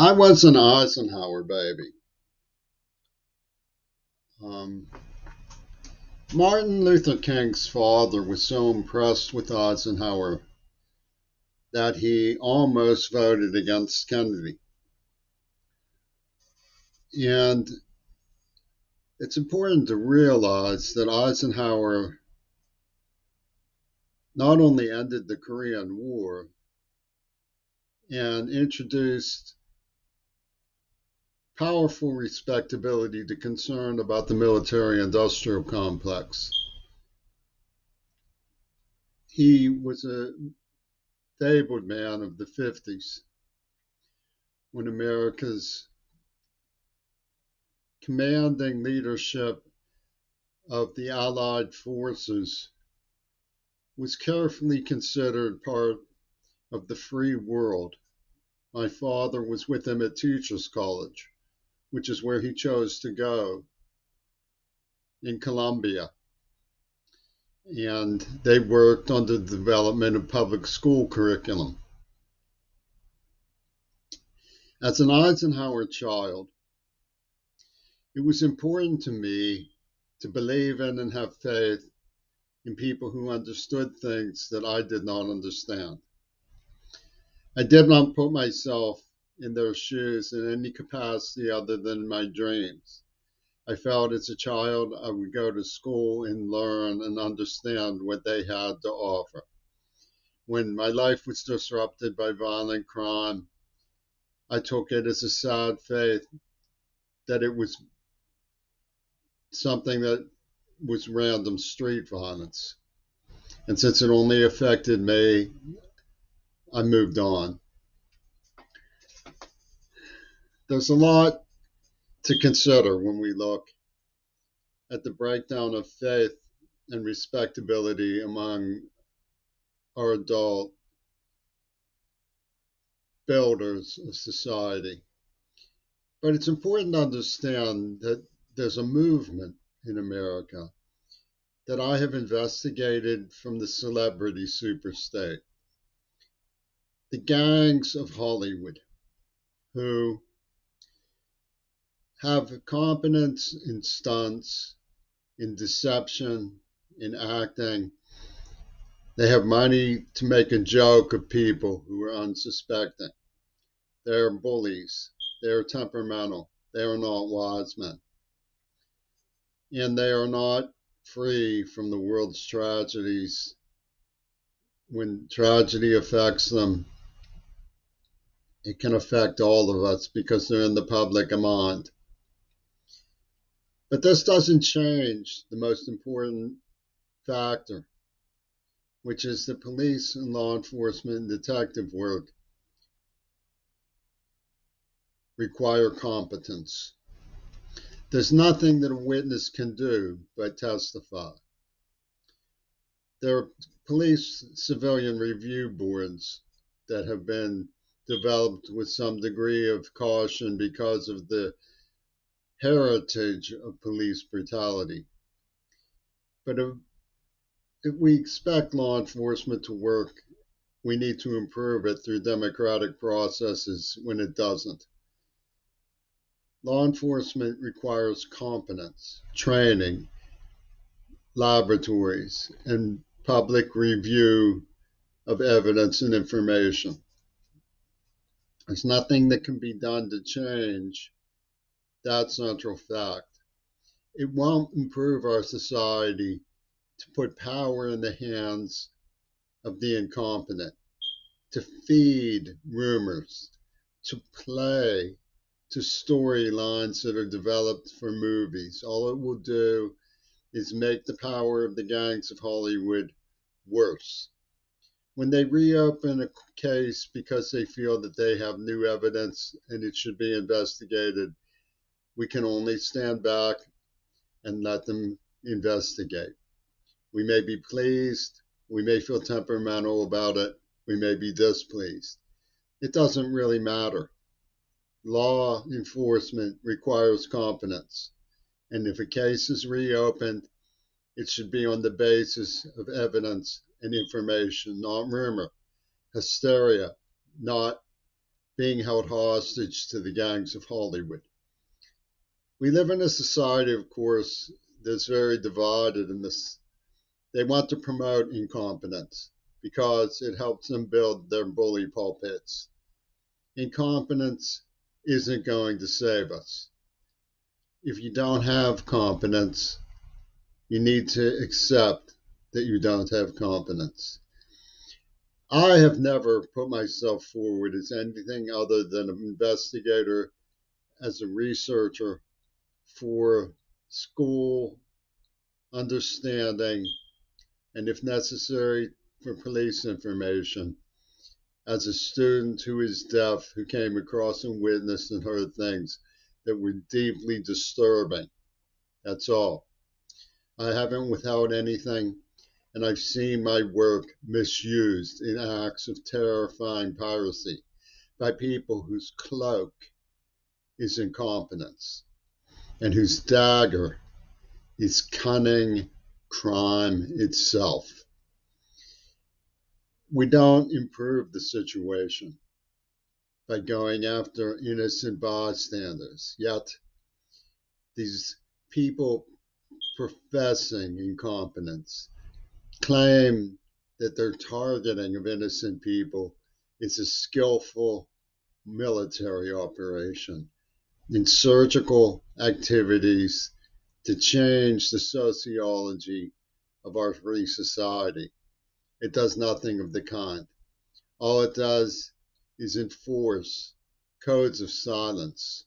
I was an Eisenhower baby. Um, Martin Luther King's father was so impressed with Eisenhower that he almost voted against Kennedy. And it's important to realize that Eisenhower not only ended the Korean War and introduced powerful respectability to concern about the military industrial complex, he was a fabled man of the 50s when America's commanding leadership of the Allied forces was carefully considered part of the free world. My father was with him at Teachers College, which is where he chose to go in Columbia. And they worked on the development of public school curriculum. As an Eisenhower child, it was important to me to believe in and have faith in people who understood things that I did not understand. I did not put myself in their shoes in any capacity other than my dreams. I felt as a child I would go to school and learn and understand what they had to offer. When my life was disrupted by violent crime, I took it as a sad fate that it was something that was random street violence. And since it only affected me, I moved on. There's a lot to consider when we look at the breakdown of faith and respectability among our adult builders of society. But it's important to understand that there's a movement in America that I have investigated from the celebrity superstate. The gangs of Hollywood who have competence in stunts, in deception, in acting. They have money to make a joke of people who are unsuspecting. They are bullies. They are temperamental. They are not wise men. And they are not free from the world's tragedies. When tragedy affects them, it can affect all of us because they're in the public mind. But this doesn't change the most important factor, which is that police and law enforcement and detective work require competence. There's nothing that a witness can do but testify. There are police civilian review boards that have been developed with some degree of caution because of the heritage of police brutality. But if we expect law enforcement to work, we need to improve it through democratic processes when it doesn't. Law enforcement requires competence, training, laboratories, and public review of evidence and information. There's nothing that can be done to change that central fact. It won't improve our society to put power in the hands of the incompetent, to feed rumors, to play to storylines that are developed for movies. All it will do is make the power of the gangs of Hollywood worse. When they reopen a case because they feel that they have new evidence and it should be investigated, we can only stand back and let them investigate. We may be pleased, we may feel temperamental about it, we may be displeased. It doesn't really matter. Law enforcement requires competence, and if a case is reopened, it should be on the basis of evidence and information, not rumor, hysteria, not being held hostage to the gangs of Hollywood. We live in a society, of course, that's very divided in this. They want to promote incompetence because it helps them build their bully pulpits. Incompetence isn't going to save us. If you don't have competence, you need to accept that you don't have competence. I have never put myself forward as anything other than an investigator, as a researcher for school understanding, and if necessary, for police information. As a student who is deaf, who came across and witnessed and heard things that were deeply disturbing. That's all. I haven't withheld anything, and I've seen my work misused in acts of terrifying piracy by people whose cloak is incompetence and whose dagger is cunning crime itself. We don't improve the situation by going after innocent bystanders. Yet, these people professing incompetence claim that their targeting of innocent people is a skillful military operation in surgical activities to change the sociology of our free society. It does nothing of the kind. All it does is enforce codes of silence